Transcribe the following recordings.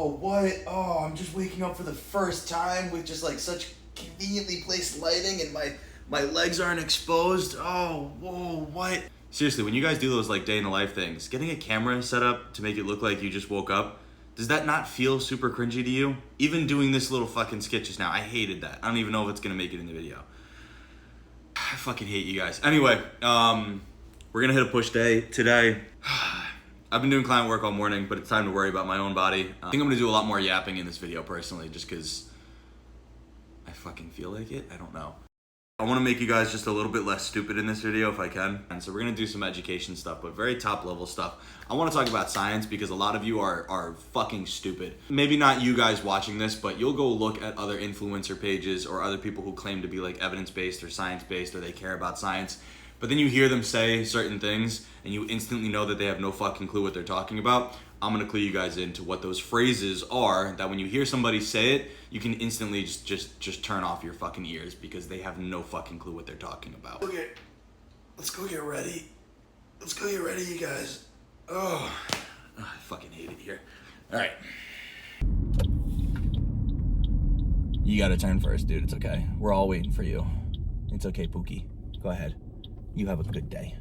Oh, what? Oh, I'm just waking up for the first time with just like such conveniently placed lighting and my legs aren't exposed. Oh, whoa, what? Seriously, when you guys do those like day in the life things, getting a camera set up to make it look like you just woke up, does that not feel super cringy to you? Even doing this little fucking skit just now, I hated that. I don't even know if it's gonna make it in the video. I fucking hate you guys. Anyway, we're gonna hit a push day today. I've been doing client work all morning, but it's time to worry about my own body. I think I'm gonna do a lot more yapping in this video personally, just cause I fucking feel like it. I don't know. I want to make you guys just a little bit less stupid in this video if I can. And so we're going to do some education stuff, but very top level stuff. I want to talk about science because a lot of you are fucking stupid. Maybe not you guys watching this, but you'll go look at other influencer pages or other people who claim to be like evidence-based or science-based or they care about science. But then you hear them say certain things and you instantly know that they have no fucking clue what they're talking about. I'm gonna clue you guys into what those phrases are that when you hear somebody say it, you can instantly just turn off your fucking ears because they have no fucking clue what they're talking about. Okay, let's go get ready. Let's go get ready, you guys. Oh, I fucking hate it here. All right. You gotta turn first, dude. It's okay. We're all waiting for you. It's okay, Pookie. Go ahead. You have a good day.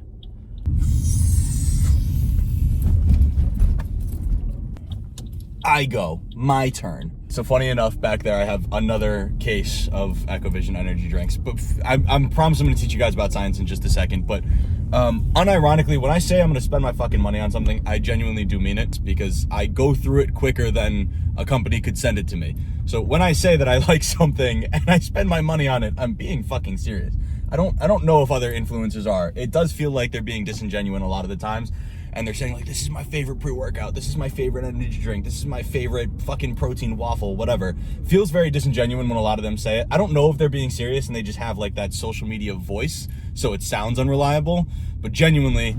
I go. My turn. So funny enough, back there I have another case of Ecovision energy drinks. But I promise I'm going to teach you guys about science in just a second. But unironically, when I say I'm going to spend my fucking money on something, I genuinely do mean it because I go through it quicker than a company could send it to me. So when I say that I like something and I spend my money on it, I'm being fucking serious. I don't know if other influencers are. It does feel like they're being disingenuous a lot of the times. And they're saying like, this is my favorite pre-workout. This is my favorite energy drink. This is my favorite fucking protein waffle, whatever. Feels very disingenuous when a lot of them say it. I don't know if they're being serious and they just have like that social media voice, so it sounds unreliable. But genuinely,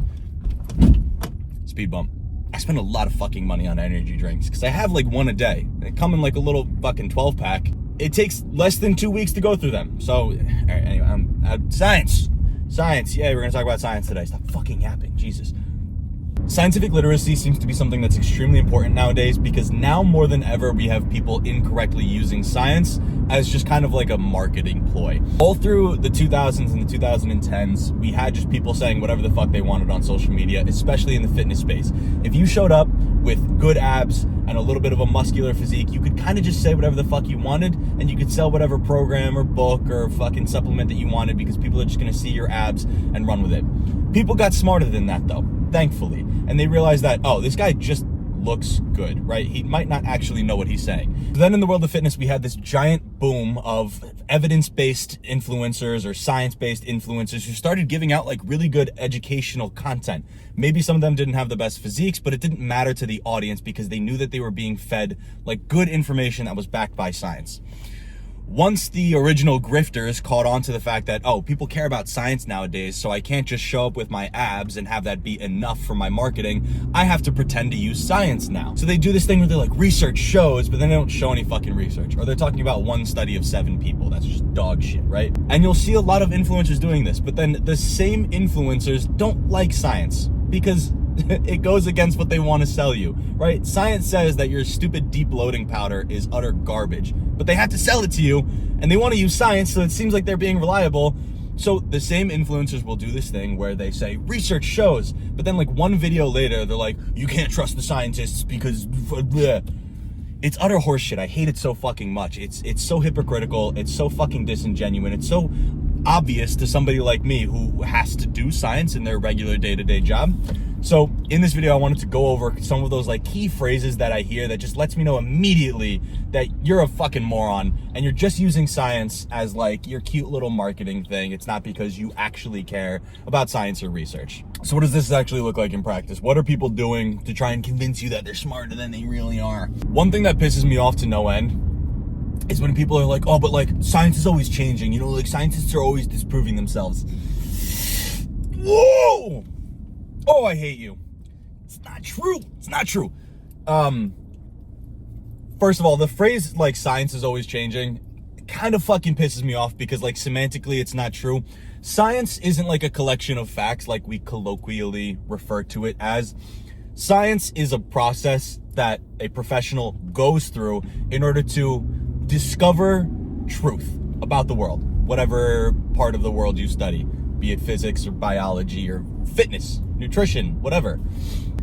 speed bump. I spend a lot of fucking money on energy drinks because I have like one a day. They come in like a little fucking 12 pack. It takes less than 2 weeks to go through them. So, all right, anyway, science. Yeah, we're gonna talk about science today. Stop fucking yapping, Jesus. Scientific literacy seems to be something that's extremely important nowadays because now more than ever we have people incorrectly using science as just kind of like a marketing ploy. All through the 2000s and the 2010s, we had just people saying whatever the fuck they wanted on social media, especially in the fitness space. If you showed up with good abs and a little bit of a muscular physique, you could kind of just say whatever the fuck you wanted and you could sell whatever program or book or fucking supplement that you wanted because people are just gonna see your abs and run with it. People got smarter than that though, thankfully. And they realized that, oh, this guy just looks good, right? He might not actually know what he's saying. Then in the world of fitness, we had this giant boom of evidence-based influencers or science-based influencers who started giving out like really good educational content. Maybe some of them didn't have the best physiques, but it didn't matter to the audience because they knew that they were being fed like good information that was backed by science. Once the original grifters caught on to the fact that, oh, people care about science nowadays, so I can't just show up with my abs and have that be enough for my marketing. I have to pretend to use science now. So they do this thing where they're like, research shows, but then they don't show any fucking research. Or they're talking about one study of 7 people. That's just dog shit, right? And you'll see a lot of influencers doing this, but then the same influencers don't like science because it goes against what they want to sell you, right? Science says that your stupid deep loading powder is utter garbage, but they have to sell it to you and they want to use science, so it seems like they're being reliable. So the same influencers will do this thing where they say research shows, but then like one video later, they're like, you can't trust the scientists because bleh. It's utter horseshit. I hate it so fucking much. It's so hypocritical. It's so fucking disingenuous. It's so obvious to somebody like me who has to do science in their regular day-to-day job. So in this video, I wanted to go over some of those like key phrases that I hear that just lets me know immediately that you're a fucking moron and you're just using science as like your cute little marketing thing. It's not because you actually care about science or research. So what does this actually look like in practice? What are people doing to try and convince you that they're smarter than they really are? One thing that pisses me off to no end is when people are like, oh, but like science is always changing. You know, like scientists are always disproving themselves. Whoa! Oh, I hate you. It's not true. It's not true. First of all, the phrase like science is always changing kind of fucking pisses me off because like semantically it's not true. Science isn't like a collection of facts like we colloquially refer to it as. Science is a process that a professional goes through in order to discover truth about the world, whatever part of the world you study, be it physics or biology or fitness, nutrition, whatever.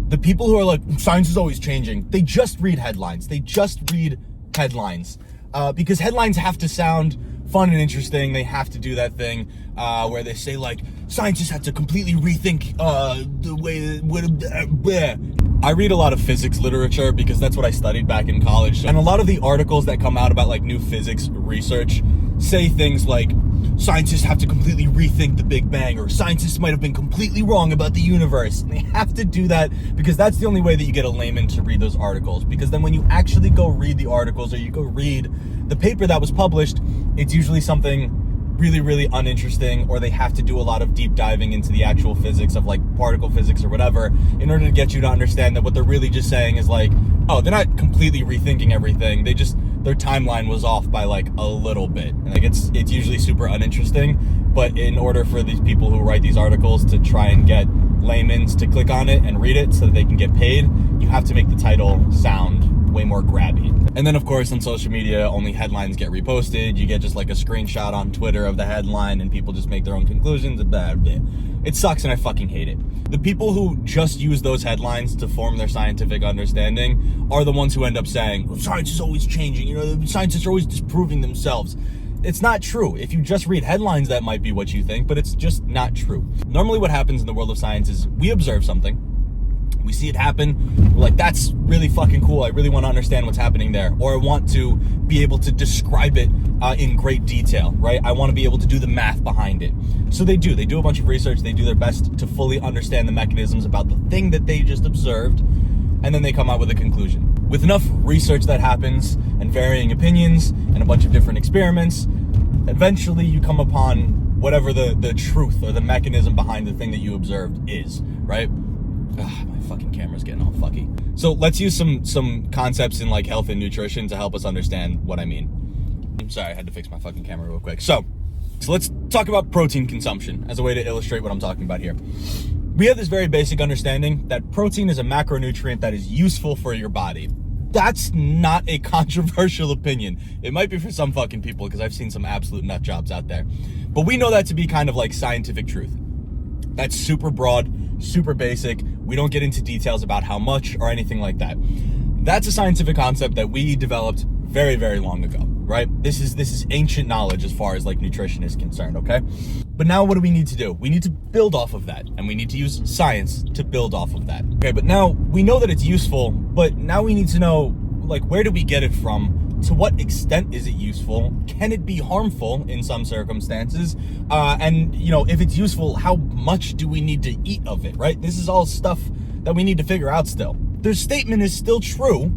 The people who are like, science is always changing, they just read headlines. Because headlines have to sound fun and interesting. They have to do that thing where they say like, scientists have to completely rethink the way. I read a lot of physics literature because that's what I studied back in college. And a lot of the articles that come out about like new physics research say things like, scientists have to completely rethink the Big Bang, or scientists might have been completely wrong about the universe. And they have to do that because that's the only way that you get a layman to read those articles. Because then when you actually go read the articles or you go read the paper that was published, it's usually something really, really uninteresting, or they have to do a lot of deep diving into the actual physics of like particle physics or whatever in order to get you to understand that what they're really just saying is like, oh, they're not completely rethinking everything. Their timeline was off by like a little bit. And like it's usually super uninteresting, but in order for these people who write these articles to try and get laymen's to click on it and read it so that they can get paid, you have to make the title sound way more grabby. And then of course on social media, only headlines get reposted. You get just like a screenshot on Twitter of the headline and people just make their own conclusions. It sucks and I fucking hate it. The people who just use those headlines to form their scientific understanding are the ones who end up saying, well, science is always changing, scientists are always disproving themselves. It's not true. If you just read headlines, that might be what you think, but it's just not true. Normally what happens in the world of science is we observe something, we see it happen, we're like, that's really fucking cool, I really want to understand what's happening there, or I want to be able to describe it in great detail, right? I want to be able to do the math behind it. So they do a bunch of research, they do their best to fully understand the mechanisms about the thing that they just observed, and then they come out with a conclusion. With enough research that happens, and varying opinions, and a bunch of different experiments, eventually you come upon whatever the truth or the mechanism behind the thing that you observed is, right? Ugh, my fucking camera's getting all fucky. So let's use some concepts in like health and nutrition to help us understand what I mean. I'm sorry, I had to fix my fucking camera real quick. So let's talk about protein consumption as a way to illustrate what I'm talking about here. We have this very basic understanding that protein is a macronutrient that is useful for your body. That's not a controversial opinion. It might be for some fucking people because I've seen some absolute nut jobs out there. But we know that to be kind of like scientific truth. That's super broad, super basic. We don't get into details about how much or anything like that. That's a scientific concept that we developed very, very long ago, right? This is ancient knowledge as far as like nutrition is concerned, okay? But now what do we need to do? We need to build off of that, and we need to use science to build off of that. Okay, but now we know that it's useful, but now we need to know, like, where do we get it from? To what extent is it useful? Can it be harmful in some circumstances? And if it's useful, how much do we need to eat of it, right? This is all stuff that we need to figure out still. Their statement is still true,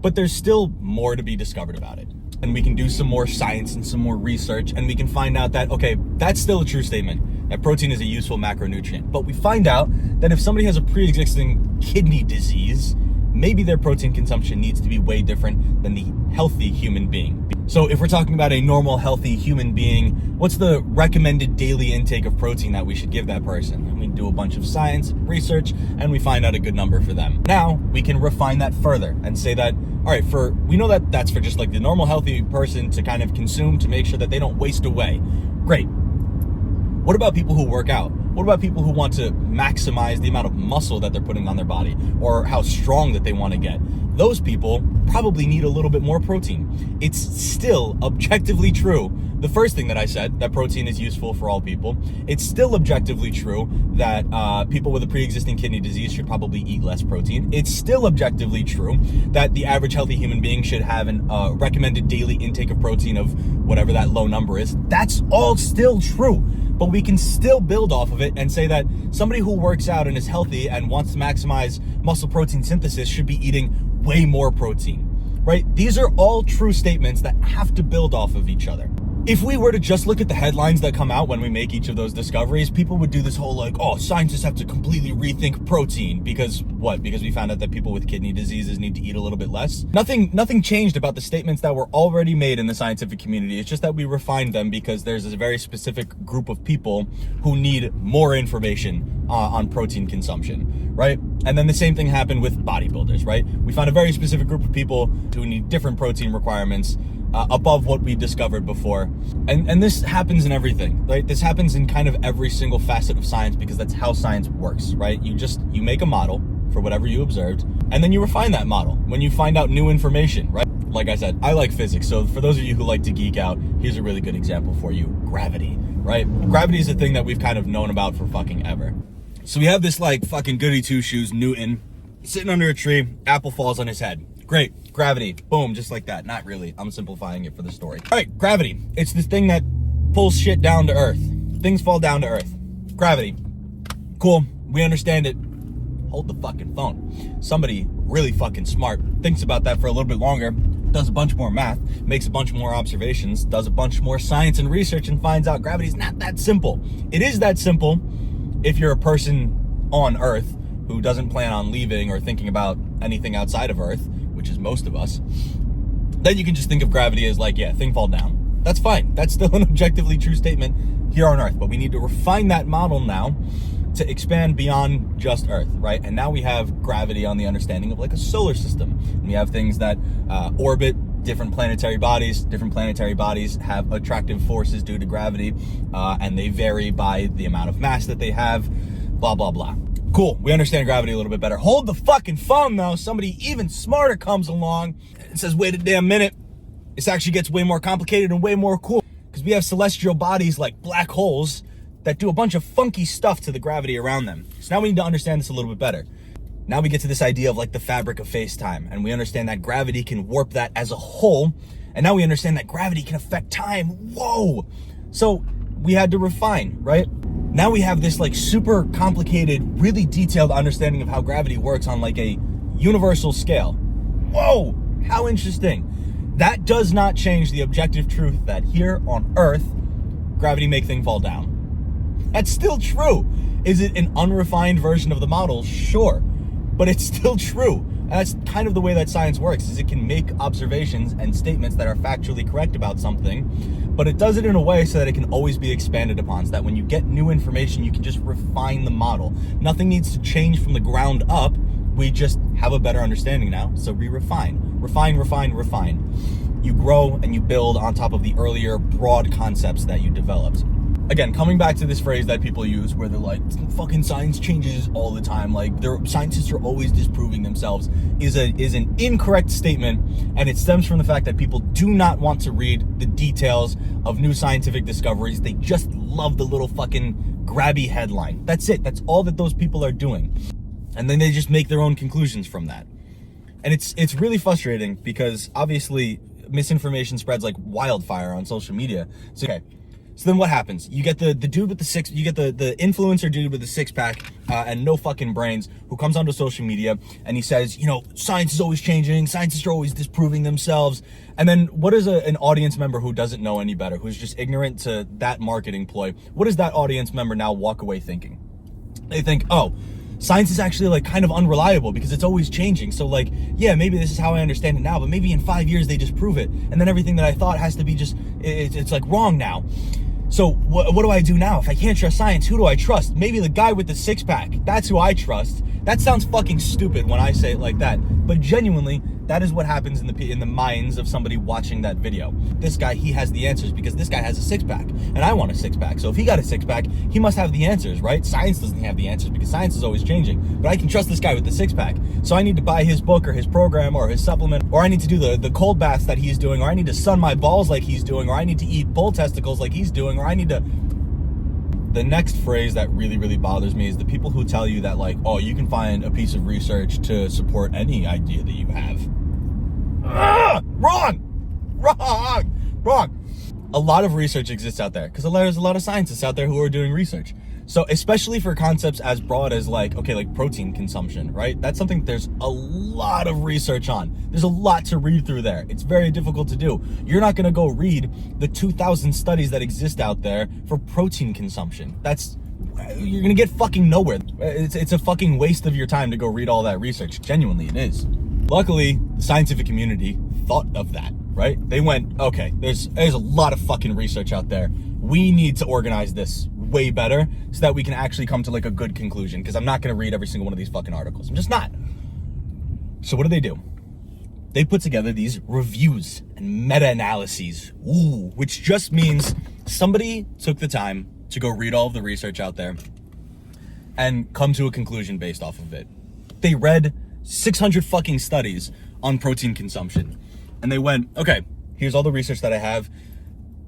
but there's still more to be discovered about it. And we can do some more science and some more research, and we can find out that, okay, that's still a true statement, that protein is a useful macronutrient. But we find out that if somebody has a pre-existing kidney disease, maybe their protein consumption needs to be way different than the healthy human being. So if we're talking about a normal, healthy human being, what's the recommended daily intake of protein that we should give that person? And we do a bunch of science, research, and we find out a good number for them. Now, we can refine that further and say that, all right, we know that that's for just like the normal, healthy person to kind of consume to make sure that they don't waste away. Great. What about people who work out? What about people who want to maximize the amount of muscle that they're putting on their body, or how strong that they want to get? Those people probably need a little bit more protein. It's still objectively true. The first thing that I said, that protein is useful for all people, it's still objectively true that people with a pre-existing kidney disease should probably eat less protein. It's still objectively true that the average healthy human being should have a recommended daily intake of protein of whatever that low number is. That's all still true. But we can still build off of it and say that somebody who works out and is healthy and wants to maximize muscle protein synthesis should be eating way more protein, right? These are all true statements that have to build off of each other. If we were to just look at the headlines that come out when we make each of those discoveries, people would do this whole like, oh, scientists have to completely rethink protein because what? Because we found out that people with kidney diseases need to eat a little bit less. Nothing changed about the statements that were already made in the scientific community. It's just that we refined them because there's a very specific group of people who need more information on protein consumption, right? And then the same thing happened with bodybuilders, right? We found a very specific group of people who need different protein requirements above what we discovered before. And this happens in everything, right? This happens in kind of every single facet of science because that's how science works, right? You make a model for whatever you observed, and then you refine that model when you find out new information, right? Like I said, I like physics. So for those of you who like to geek out, here's a really good example for you. Gravity, right? Gravity is a thing that we've kind of known about for fucking ever. So we have this like fucking goody two shoes, Newton, sitting under a tree, apple falls on his head. Great, gravity, boom, just like that. Not really, I'm simplifying it for the story. All right, gravity, it's this thing that pulls shit down to earth. Things fall down to earth. Gravity, cool, we understand it. Hold the fucking phone. Somebody really fucking smart thinks about that for a little bit longer, does a bunch more math, makes a bunch more observations, does a bunch more science and research, and finds out gravity's not that simple. It is that simple if you're a person on Earth who doesn't plan on leaving or thinking about anything outside of Earth, which is most of us. Then you can just think of gravity as like, yeah, thing fall down. That's fine. That's still an objectively true statement here on Earth, but we need to refine that model now to expand beyond just Earth, right? And now we have gravity on the understanding of like a solar system. And we have things that orbit different planetary bodies. Different planetary bodies have attractive forces due to gravity, and they vary by the amount of mass that they have, blah, blah, blah. Cool, we understand gravity a little bit better. Hold the fucking phone though. Somebody even smarter comes along and says, wait a damn minute. This actually gets way more complicated and way more cool because we have celestial bodies like black holes that do a bunch of funky stuff to the gravity around them. So now we need to understand this a little bit better. Now we get to this idea of like the fabric of space-time, and we understand that gravity can warp that as a whole. And now we understand that gravity can affect time. Whoa. So we had to refine, right? Now we have this like super complicated, really detailed understanding of how gravity works on like a universal scale. Whoa, how interesting. That does not change the objective truth that here on Earth, gravity makes things fall down. That's still true. Is it an unrefined version of the model? Sure, but it's still true. And that's kind of the way that science works, is it can make observations and statements that are factually correct about something, but it does it in a way so that it can always be expanded upon, so that when you get new information, you can just refine the model. Nothing needs to change from the ground up. We just have a better understanding now, so we refine. Refine, refine, refine. You grow and you build on top of the earlier broad concepts that you developed. Again, coming back to this phrase that people use where they're like, fucking science changes all the time, like scientists are always disproving themselves, is an incorrect statement, and it stems from the fact that people do not want to read the details of new scientific discoveries. They just love the little fucking grabby headline. That's it. That's all that those people are doing. And then they just make their own conclusions from that. And it's really frustrating because obviously misinformation spreads like wildfire on social media. So, okay. So then what happens? You get the dude with the influencer dude with the six-pack and no fucking brains who comes onto social media and he says, you know, science is always changing, scientists are always disproving themselves. And then what is an audience member who doesn't know any better, who's just ignorant to that marketing ploy? What does that audience member now walk away thinking? They think, oh, science is actually like kind of unreliable because it's always changing. So like, yeah, maybe this is how I understand it now, but maybe in 5 years they disprove it. And then everything that I thought has to be just, it's like wrong now. So what do I do now? If I can't trust science, who do I trust? Maybe the guy with the six-pack. That's who I trust. That sounds fucking stupid when I say it like that. But genuinely, that is what happens in the minds of somebody watching that video. This guy, he has the answers because this guy has a six-pack. And I want a six-pack. So if he got a six-pack, he must have the answers, right? Science doesn't have the answers because science is always changing. But I can trust this guy with the six-pack. So I need to buy his book or his program or his supplement, or I need to do the cold baths that he's doing, or I need to sun my balls like he's doing, or I need to eat bull testicles like he's doing, or I need to... The next phrase that really, really bothers me is the people who tell you that like, oh, you can find a piece of research to support any idea that you have. Wrong! A lot of research exists out there because there's a lot of scientists out there who are doing research. So especially for concepts as broad as like, okay, like protein consumption, right? That's something there's a lot of research on. There's a lot to read through there. It's very difficult to do. You're not gonna go read the 2,000 studies that exist out there for protein consumption. You're gonna get fucking nowhere. It's a fucking waste of your time to go read all that research. Genuinely, it is. Luckily, the scientific community thought of that, right? They went, okay, there's a lot of fucking research out there. We need to organize this way better so that we can actually come to like a good conclusion, because I'm not going to read every single one of these fucking articles. I'm just not. So what do? They put together these reviews and meta-analyses, which just means somebody took the time to go read all of the research out there and come to a conclusion based off of it. They read 600 fucking studies on protein consumption, and they went, okay, here's all the research that I have.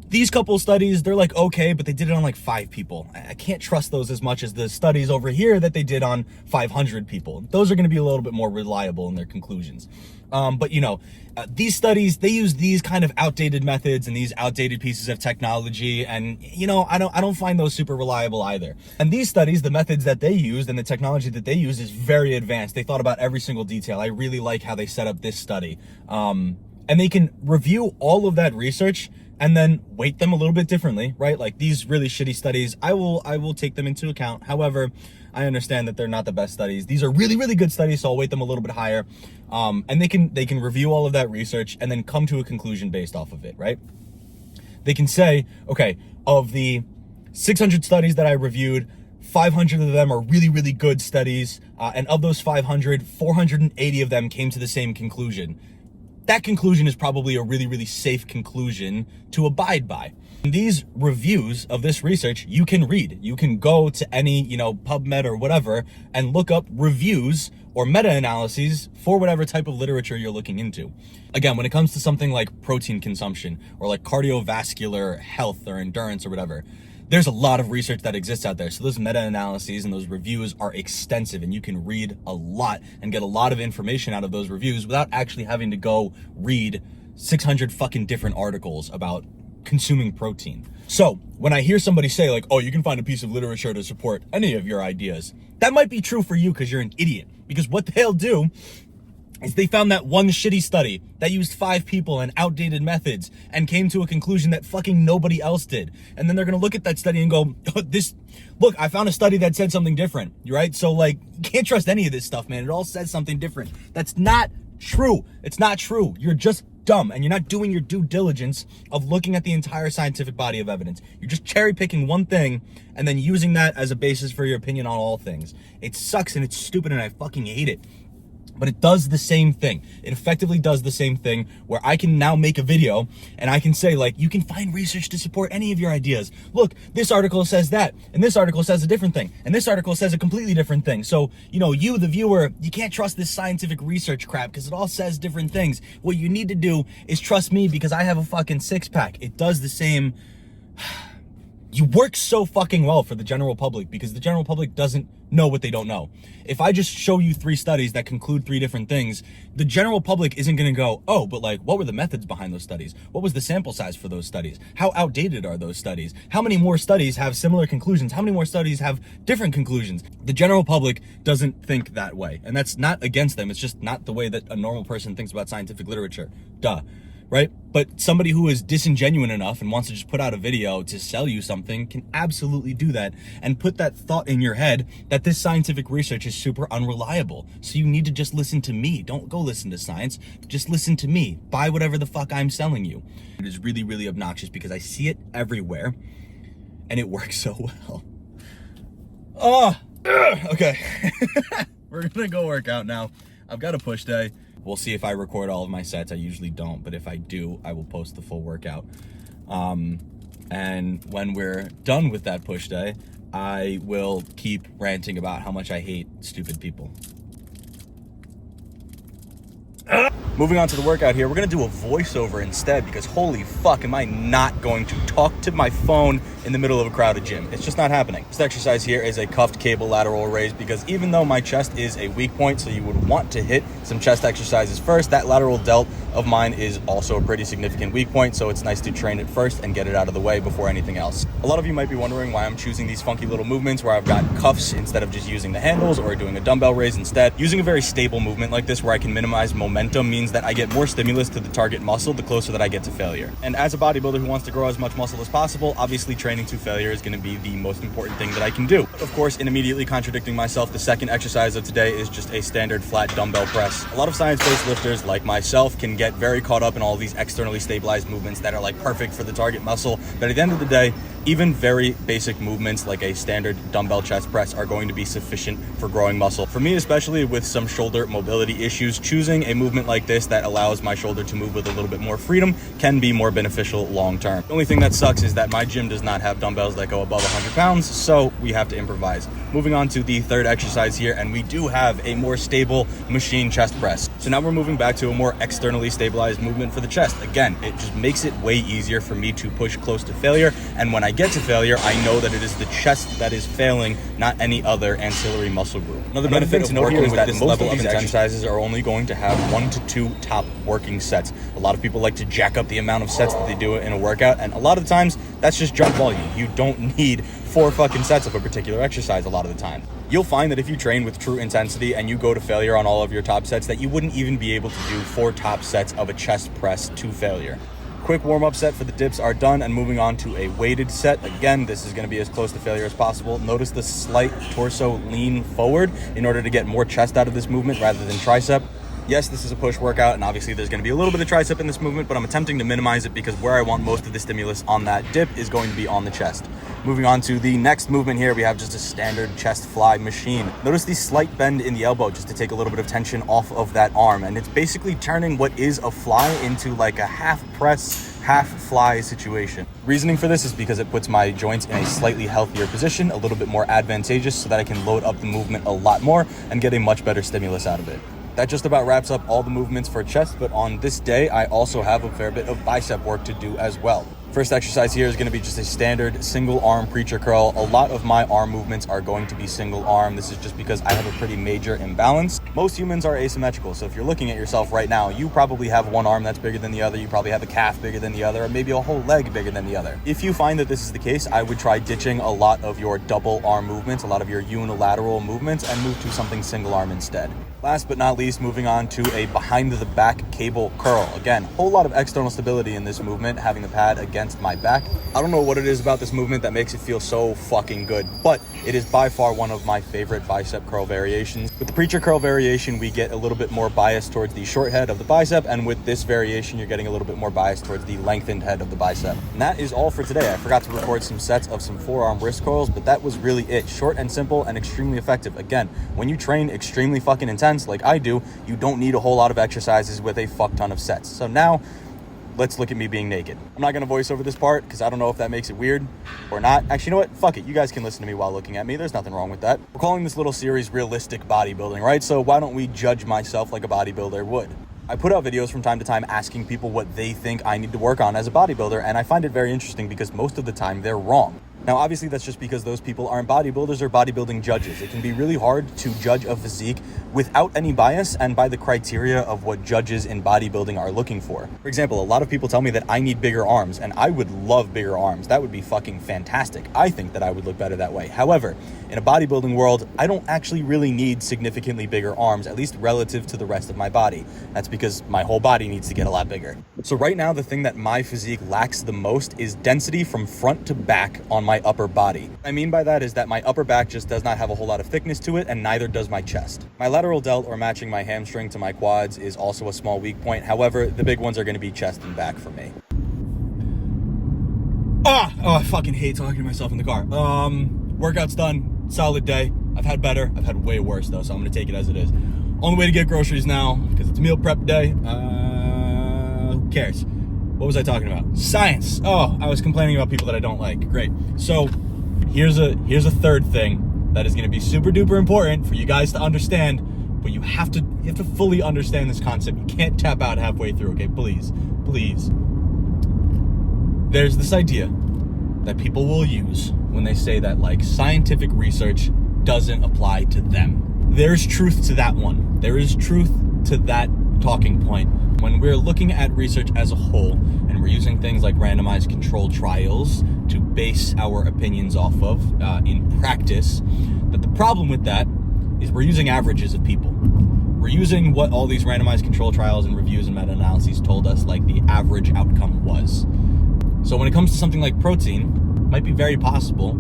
These couple studies, they're like, okay, but they did it on like 5 people. I can't trust those as much as the studies over here that they did on 500 people. Those are going to be a little bit more reliable in their conclusions. But you know, these studies, they use these kind of outdated methods and these outdated pieces of technology. And you know, I don't find those super reliable either. And these studies, the methods that they used and the technology that they used is very advanced. They thought about every single detail. I really like how they set up this study. And they can review all of that research and then weight them a little bit differently, right? Like these really shitty studies, I will take them into account. However, I understand that they're not the best studies. These are really, really good studies, so I'll weight them a little bit higher. And they can review all of that research and then come to a conclusion based off of it, right? They can say, okay, of the 600 studies that I reviewed, 500 of them are really, really good studies. And of those 500, 480 of them came to the same conclusion. That conclusion is probably a really, really safe conclusion to abide by. These reviews of this research, you can read. You can go to any, you know, PubMed or whatever and look up reviews or meta-analyses for whatever type of literature you're looking into. Again, when it comes to something like protein consumption or like cardiovascular health or endurance or whatever, there's a lot of research that exists out there. So those meta-analyses and those reviews are extensive, and you can read a lot and get a lot of information out of those reviews without actually having to go read 600 fucking different articles about consuming protein. So when I hear somebody say like, oh, you can find a piece of literature to support any of your ideas, that might be true for you because you're an idiot. Because what they'll do is they found that one shitty study that used 5 people and outdated methods and came to a conclusion that fucking nobody else did. And then they're going to look at that study and go, look, I found a study that said something different, right? So like, you can't trust any of this stuff, man. It all says something different. That's not true. It's not true. You're just dumb, and you're not doing your due diligence of looking at the entire scientific body of evidence. You're just cherry picking one thing and then using that as a basis for your opinion on all things. It sucks and it's stupid and I fucking hate it. But it does the same thing. It effectively does the same thing where I can now make a video and I can say like, you can find research to support any of your ideas. Look, this article says that, and this article says a different thing, and this article says a completely different thing. So, you know, you, the viewer, you can't trust this scientific research crap because it all says different things. What you need to do is trust me because I have a fucking 6-pack. It does the same. You work so fucking well for the general public because the general public doesn't know what they don't know. If I just show you 3 studies that conclude 3 different things, the general public isn't going to go, oh, but like, what were the methods behind those studies? What was the sample size for those studies? How outdated are those studies? How many more studies have similar conclusions? How many more studies have different conclusions? The general public doesn't think that way. And that's not against them. It's just not the way that a normal person thinks about scientific literature. Duh. Right? But somebody who is disingenuous enough and wants to just put out a video to sell you something can absolutely do that and put that thought in your head that this scientific research is super unreliable. So you need to just listen to me. Don't go listen to science. Just listen to me. Buy whatever the fuck I'm selling you. It is really, really obnoxious because I see it everywhere and it works so well. Oh, okay. We're gonna go work out now. I've got a push day. We'll see if I record all of my sets. I usually don't, but if I do, I will post the full workout. And when we're done with that push day, I will keep ranting about how much I hate stupid people. Moving on to the workout here, we're gonna do a voiceover instead because holy fuck, am I not going to talk to my phone in the middle of a crowded gym. It's just not happening. This exercise here is a cuffed cable lateral raise because even though my chest is a weak point, so you would want to hit some chest exercises first, that lateral delt of mine is also a pretty significant weak point, so it's nice to train it first and get it out of the way before anything else. A lot of you might be wondering why I'm choosing these funky little movements where I've got cuffs instead of just using the handles or doing a dumbbell raise instead. Using a very stable movement like this where I can minimize momentum means that I get more stimulus to the target muscle the closer that I get to failure. And as a bodybuilder who wants to grow as much muscle as possible, obviously training to failure is going to be the most important thing that I can do. Of course, in immediately contradicting myself, the second exercise of today is just a standard flat dumbbell press. A lot of science-based lifters like myself can get very caught up in all these externally stabilized movements that are like perfect for the target muscle, but at the end of the day, even very basic movements like a standard dumbbell chest press are going to be sufficient for growing muscle. For me, especially with some shoulder mobility issues, choosing a movement like this that allows my shoulder to move with a little bit more freedom can be more beneficial long term. The only thing that sucks is that my gym does not have dumbbells that go above 100 pounds, so we have to improvise. Moving on to the third exercise here, and we do have a more stable machine chest press. So now we're moving back to a more externally stabilized movement for the chest. Again, it just makes it way easier for me to push close to failure, and when I get to failure, I know that it is the chest that is failing, not any other ancillary muscle group. Another benefit of working with this level of these exercises are only going to have 1 to 2 top working sets. A lot of people like to jack up the amount of sets that they do in a workout, and a lot of the times that's just jump volume. You don't need 4 fucking sets of a particular exercise a lot of the time. You'll find that if you train with true intensity and you go to failure on all of your top sets, that you wouldn't even be able to do 4 top sets of a chest press to failure. Quick warm-up set for the dips are done, and moving on to a weighted set. Again, this is going to be as close to failure as possible. Notice the slight torso lean forward in order to get more chest out of this movement rather than tricep. Yes, this is a push workout, and obviously there's going to be a little bit of tricep in this movement, but I'm attempting to minimize it because where I want most of the stimulus on that dip is going to be on the chest. Moving on to the next movement here, we have just a standard chest fly machine. Notice the slight bend in the elbow just to take a little bit of tension off of that arm, and it's basically turning what is a fly into like a half press, half fly situation. Reasoning for this is because it puts my joints in a slightly healthier position, a little bit more advantageous, so that I can load up the movement a lot more and get a much better stimulus out of it. That just about wraps up all the movements for chest, but on this day, I also have a fair bit of bicep work to do as well. First exercise here is going to be just a standard single arm preacher curl. A lot of my arm movements are going to be single arm. This is just because I have a pretty major imbalance. Most humans are asymmetrical, so if you're looking at yourself right now, you probably have one arm that's bigger than the other, you probably have a calf bigger than the other, or maybe a whole leg bigger than the other. If you find that this is the case, I would try ditching a lot of your double arm movements, a lot of your unilateral movements, and move to something single arm instead. Last but not least, moving on to a behind the back cable curl. Again, whole lot of external stability in this movement, having the pad against my back. I don't know what it is about this movement that makes it feel so fucking good, but it is by far one of my favorite bicep curl variations. With the preacher curl variation, we get a little bit more bias towards the short head of the bicep, and with this variation, you're getting a little bit more bias towards the lengthened head of the bicep. And that is all for today. I forgot to record some sets of some forearm wrist curls, but that was really it. Short and simple and extremely effective. Again, when you train extremely fucking intense like I do, you don't need a whole lot of exercises with a fuck ton of sets. So now, let's look at me being naked. I'm not gonna voice over this part because I don't know if that makes it weird or not. Actually, you know what? Fuck it. You guys can listen to me while looking at me. There's nothing wrong with that. We're calling this little series Realistic Bodybuilding, right? So why don't we judge myself like a bodybuilder would? I put out videos from time to time asking people what they think I need to work on as a bodybuilder, and I find it very interesting because most of the time they're wrong. Now, obviously, that's just because those people aren't bodybuilders or bodybuilding judges. It can be really hard to judge a physique without any bias and by the criteria of what judges in bodybuilding are looking for. For example, a lot of people tell me that I need bigger arms, and I would love bigger arms. That would be fucking fantastic. I think that I would look better that way. However, in a bodybuilding world, I don't actually really need significantly bigger arms, at least relative to the rest of my body. That's because my whole body needs to get a lot bigger. So right now, the thing that my physique lacks the most is density from front to back on my upper body. What I mean by that is that my upper back just does not have a whole lot of thickness to it, and neither does my chest. My lateral delt, or matching my hamstring to my quads, is also a small weak point. However, the big ones are going to be chest and back for me. Oh, I fucking hate talking to myself in the car. Workout's done. Solid day. I've had better. I've had way worse though, so I'm gonna take it as it is. On the way to get groceries now, because it's meal prep day. Who cares? What was I talking about? Science. Oh, I was complaining about people that I don't like. Great. So here's a third thing that is gonna be super duper important for you guys to understand but you have to fully understand this concept. You can't tap out halfway through, okay? Please. There's this idea that people will use when they say that like scientific research doesn't apply to them. There's truth to that one. There is truth to that talking point. When we're looking at research as a whole and we're using things like randomized controlled trials to base our opinions off of in practice, that the problem with that is we're using averages of people. We're using what all these randomized controlled trials and reviews and meta-analyses told us like the average outcome was. So when it comes to something like protein, it might be very possible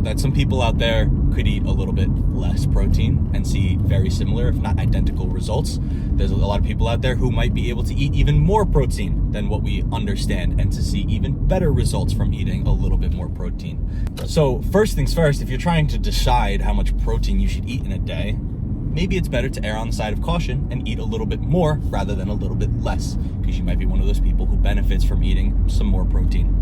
that some people out there could eat a little bit less protein and see very similar, if not identical, results. There's a lot of people out there who might be able to eat even more protein than what we understand and to see even better results from eating a little bit more protein. So first things first, if you're trying to decide how much protein you should eat in a day, maybe it's better to err on the side of caution and eat a little bit more rather than a little bit less, because you might be one of those people who benefits from eating some more protein.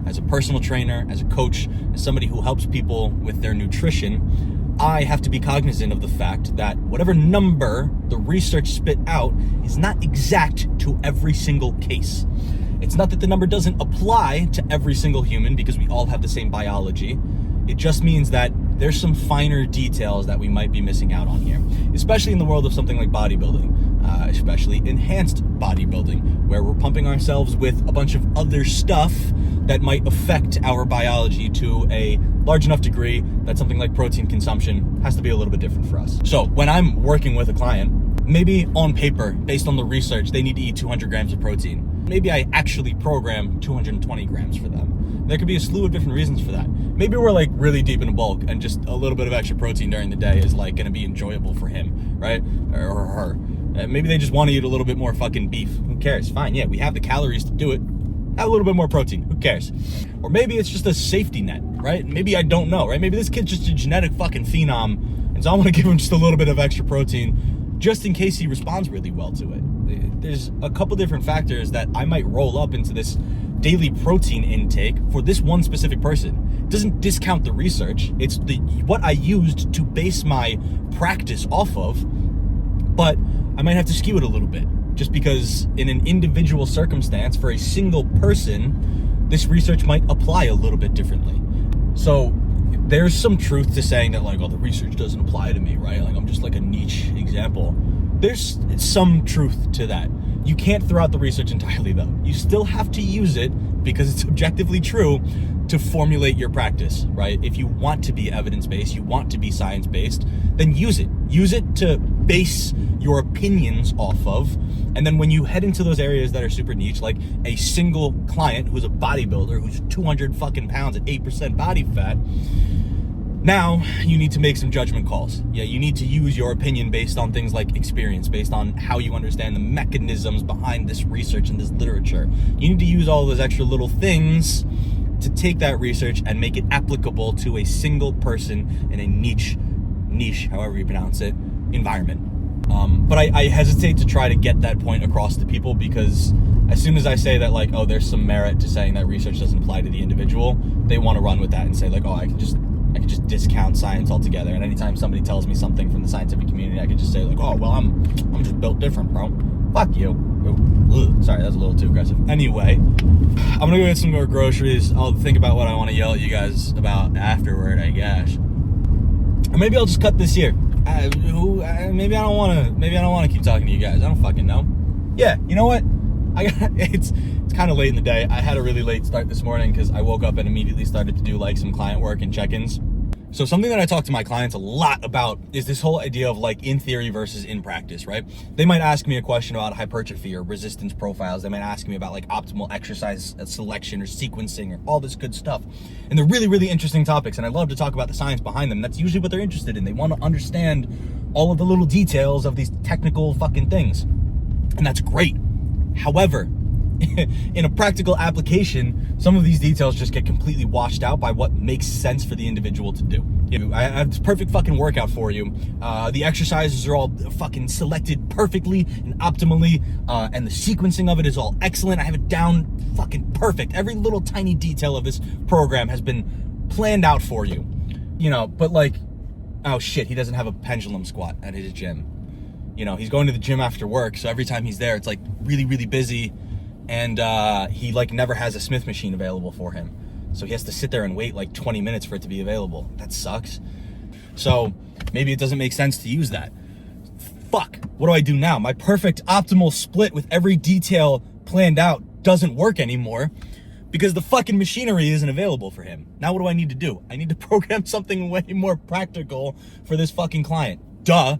As a personal trainer, as a coach, as somebody who helps people with their nutrition, I have to be cognizant of the fact that whatever number the research spit out is not exact to every single case. It's not that the number doesn't apply to every single human because we all have the same biology. It just means that there's some finer details that we might be missing out on here, especially in the world of something like bodybuilding, especially enhanced bodybuilding, where we're pumping ourselves with a bunch of other stuff that might affect our biology to a large enough degree that something like protein consumption has to be a little bit different for us. So when I'm working with a client, maybe on paper, based on the research, they need to eat 200 grams of protein. Maybe I actually program 220 grams for them. There could be a slew of different reasons for that. Maybe we're like really deep in a bulk and just a little bit of extra protein during the day is like gonna be enjoyable for him, right? Or her. Maybe they just want to eat a little bit more fucking beef. Who cares? Fine, yeah, we have the calories to do it. Have a little bit more protein. Who cares? Or maybe it's just a safety net, right? Maybe I don't know, right? Maybe this kid's just a genetic fucking phenom, and so I want to give him just a little bit of extra protein just in case he responds really well to it. There's a couple different factors that I might roll up into this daily protein intake for this one specific person. It doesn't discount the research. It's what I used to base my practice off of, but I might have to skew it a little bit just because in an individual circumstance for a single person, this research might apply a little bit differently. So there's some truth to saying that like, oh, the research doesn't apply to me, right? Like I'm just like a niche example. There's some truth to that. You can't throw out the research entirely though. You still have to use it because it's objectively true to formulate your practice, right? If you want to be evidence-based, you want to be science-based, then use it. Use it to base your opinions off of. And then when you head into those areas that are super niche, like a single client who's a bodybuilder, who's 200 fucking pounds at 8% body fat, now you need to make some judgment calls. Yeah, you need to use your opinion based on things like experience, based on how you understand the mechanisms behind this research and this literature. You need to use all those extra little things to take that research and make it applicable to a single person in a niche, however you pronounce it, environment. But I hesitate to try to get that point across to people because as soon as I say that like, oh, there's some merit to saying that research doesn't apply to the individual, they want to run with that and say like, oh, I can just discount science altogether. And anytime somebody tells me something from the scientific community, I could just say like, oh, well, I'm just built different, bro. Fuck you. Ugh, sorry, that's a little too aggressive. Anyway, I'm gonna go get some more groceries. I'll think about what I want to yell at you guys about afterward, I guess. Or maybe I'll just cut this here. Maybe I don't want to keep talking to you guys. I don't fucking know. Yeah, you know what? It's kind of late in the day. I had a really late start this morning because I woke up and immediately started to do like some client work and check-ins. So something that I talk to my clients a lot about is this whole idea of like in theory versus in practice, right? They might ask me a question about hypertrophy or resistance profiles. They might ask me about like optimal exercise selection or sequencing or all this good stuff. And they're really, really interesting topics. And I love to talk about the science behind them. That's usually what they're interested in. They want to understand all of the little details of these technical fucking things. And that's great. However, in a practical application, some of these details just get completely washed out by what makes sense for the individual to do. I have this perfect fucking workout for you. The exercises are all fucking selected perfectly and optimally, and the sequencing of it is all excellent. I have it down fucking perfect. Every little tiny detail of this program has been planned out for you. But like, oh shit, he doesn't have a pendulum squat at his gym. You know, he's going to the gym after work, so every time he's there, it's like really, really busy, and he like never has a Smith machine available for him. So he has to sit there and wait like 20 minutes for it to be available. That sucks. So maybe it doesn't make sense to use that. Fuck, what do I do now? My perfect optimal split with every detail planned out doesn't work anymore because the fucking machinery isn't available for him. Now what do I need to do? I need to program something way more practical for this fucking client. Duh.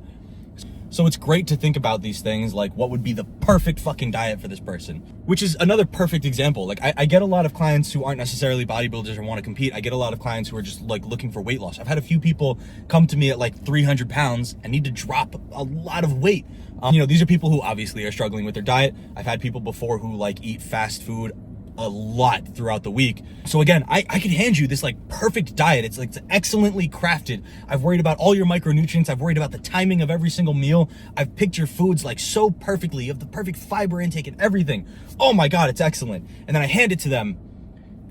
So it's great to think about these things, like what would be the perfect fucking diet for this person, which is another perfect example. Like I get a lot of clients who aren't necessarily bodybuilders or want to compete. I get a lot of clients who are just like looking for weight loss. I've had a few people come to me at like 300 pounds and need to drop a lot of weight. You know, these are people who obviously are struggling with their diet. I've had people before who like eat fast food a lot throughout the week. So again, I can hand you this like perfect diet. It's like, it's excellently crafted. I've worried about all your micronutrients. I've worried about the timing of every single meal. I've picked your foods like so perfectly. You have the perfect fiber intake and everything. Oh my God, it's excellent. And then I hand it to them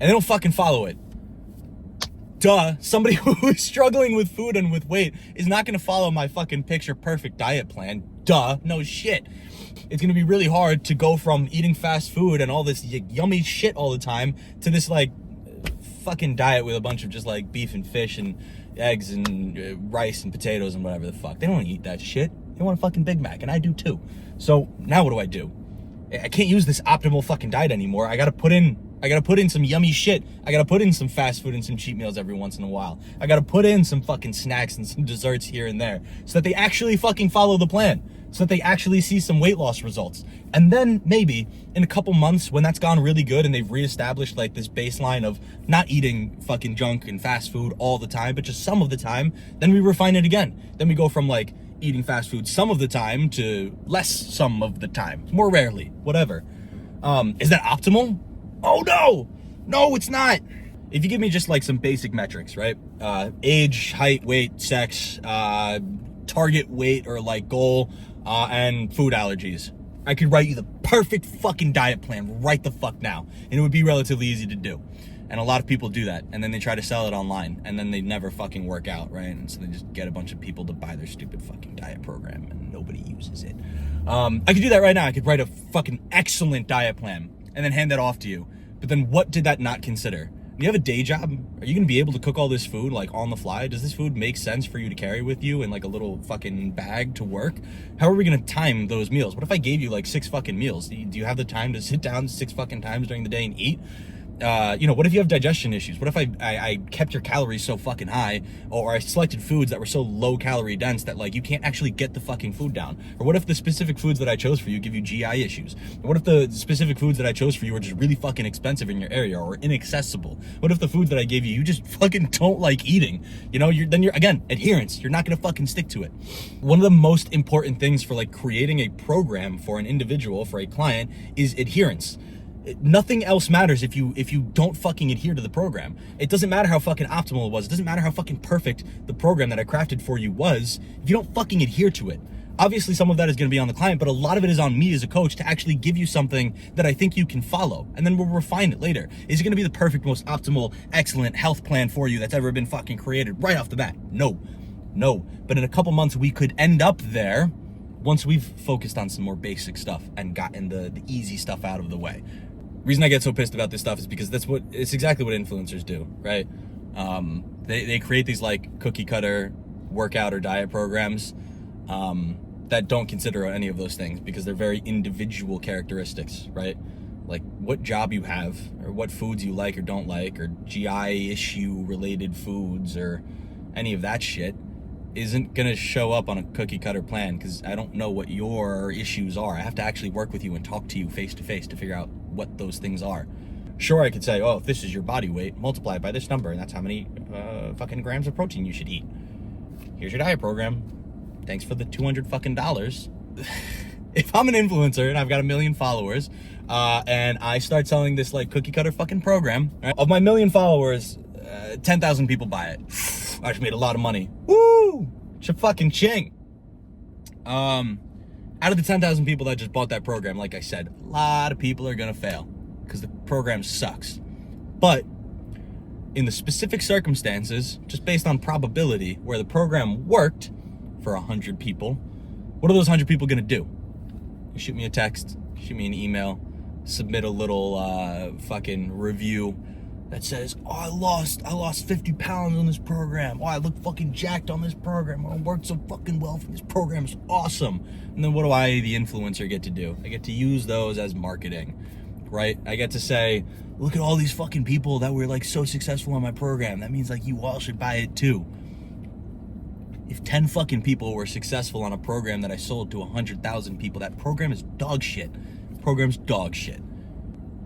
and they don't fucking follow it. Duh, somebody who is struggling with food and with weight is not gonna follow my fucking picture perfect diet plan. Duh, no shit. It's gonna be really hard to go from eating fast food and all this yummy shit all the time to this like fucking diet with a bunch of just like beef and fish and eggs and rice and potatoes and whatever the fuck. They don't wanna eat that shit. They want a fucking Big Mac, and I do too. So now what do? I can't use this optimal fucking diet anymore. I gotta put in some yummy shit. I gotta put in some fast food and some cheat meals every once in a while. I gotta put in some fucking snacks and some desserts here and there so that they actually fucking follow the plan, so that they actually see some weight loss results. And then maybe in a couple months when that's gone really good and they've reestablished like this baseline of not eating fucking junk and fast food all the time, but just some of the time, then we refine it again. Then we go from like eating fast food some of the time to less some of the time, more rarely, whatever. Is that optimal? Oh no, it's not. If you give me just like some basic metrics, right? Age, height, weight, sex, target weight or like goal, and food allergies, I could write you the perfect fucking diet plan right the fuck now. And it would be relatively easy to do. And a lot of people do that. And then they try to sell it online and then they never fucking work out, right? And so they just get a bunch of people to buy their stupid fucking diet program and nobody uses it. I could do that right now. I could write a fucking excellent diet plan and then hand that off to you. But then what did that not consider? You have a day job? Are you gonna be able to cook all this food like on the fly? Does this food make sense for you to carry with you in like a little fucking bag to work? How are we gonna time those meals? What if I gave you like 6 fucking meals? Do you have the time to sit down 6 fucking times during the day and eat? You know, what if you have digestion issues? What if I kept your calories so fucking high, or I selected foods that were so low calorie dense that like you can't actually get the fucking food down? Or what if the specific foods that I chose for you give you GI issues? Or what if the specific foods that I chose for you are just really fucking expensive in your area or inaccessible? What if the foods that I gave you, you just fucking don't like eating? You know, you're again, adherence. You're not gonna fucking stick to it. One of the most important things for like creating a program for an individual, for a client, is adherence. Nothing else matters if you don't fucking adhere to the program. It doesn't matter how fucking optimal it was. It doesn't matter how fucking perfect the program that I crafted for you was if you don't fucking adhere to it. Obviously, some of that is going to be on the client, but a lot of it is on me as a coach to actually give you something that I think you can follow, and then we'll refine it later. Is it going to be the perfect, most optimal, excellent health plan for you that's ever been fucking created right off the bat? No. But in a couple months, we could end up there once we've focused on some more basic stuff and gotten the easy stuff out of the way. Reason I get so pissed about this stuff is because it's exactly what influencers do, right? They create these like cookie cutter workout or diet programs that don't consider any of those things because they're very individual characteristics, right? Like what job you have or what foods you like or don't like or GI issue related foods or any of that shit isn't gonna show up on a cookie cutter plan because I don't know what your issues are. I have to actually work with you and talk to you face to face to figure out what those things are. Sure, I could say, oh, if this is your body weight, multiply it by this number and that's how many fucking grams of protein you should eat. Here's your diet program. Thanks for the $200 fucking dollars. If I'm an influencer and I've got 1 million followers and I start selling this like cookie cutter fucking program, right? Of my 1 million followers, 10,000 people buy it. I just made a lot of money. Woo! Cha-fucking ching. Out of the 10,000 people that just bought that program, like I said, a lot of people are gonna fail because the program sucks. But in the specific circumstances, just based on probability, where the program worked for 100 people, What are those 100 people gonna do? Shoot me a text, shoot me an email, submit a little fucking review that says, oh, I lost 50 pounds on this program. Oh, I look fucking jacked on this program. Oh, I worked so fucking well for this program. It's awesome. And then what do I, the influencer, get to do? I get to use those as marketing, right? I get to say, look at all these fucking people that were like so successful on my program. That means like you all should buy it too. If 10 fucking people were successful on a program that I sold to 100,000 people, that program is dog shit. Program's dog shit.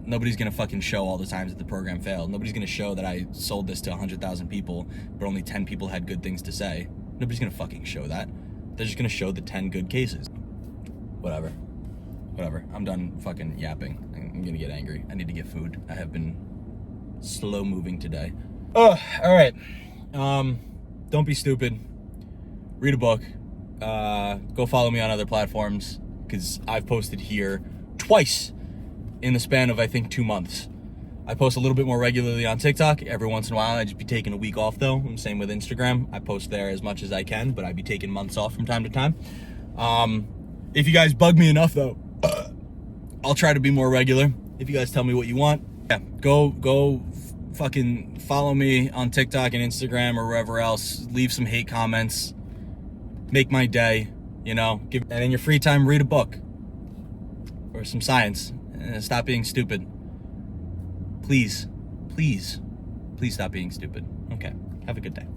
Nobody's gonna fucking show all the times that the program failed. Nobody's gonna show that I sold this to 100,000 people, but only 10 people had good things to say. Nobody's gonna fucking show that. They're just gonna show the 10 good cases. Whatever. I'm done fucking yapping. I'm gonna get angry. I need to get food. I have been slow moving today. Oh, all right. Don't be stupid. Read a book. Go follow me on other platforms, because I've posted here twice in the span of, I think, 2 months. I post a little bit more regularly on TikTok. Every once in a while, I just be taking a week off though. And same with Instagram. I post there as much as I can, but I'd be taking months off from time to time. If you guys bug me enough though, I'll try to be more regular. If you guys tell me what you want, yeah, go fucking follow me on TikTok and Instagram or wherever else. Leave some hate comments. Make my day, you know. And in your free time, read a book or some science. Stop being stupid. Please stop being stupid. Okay, have a good day.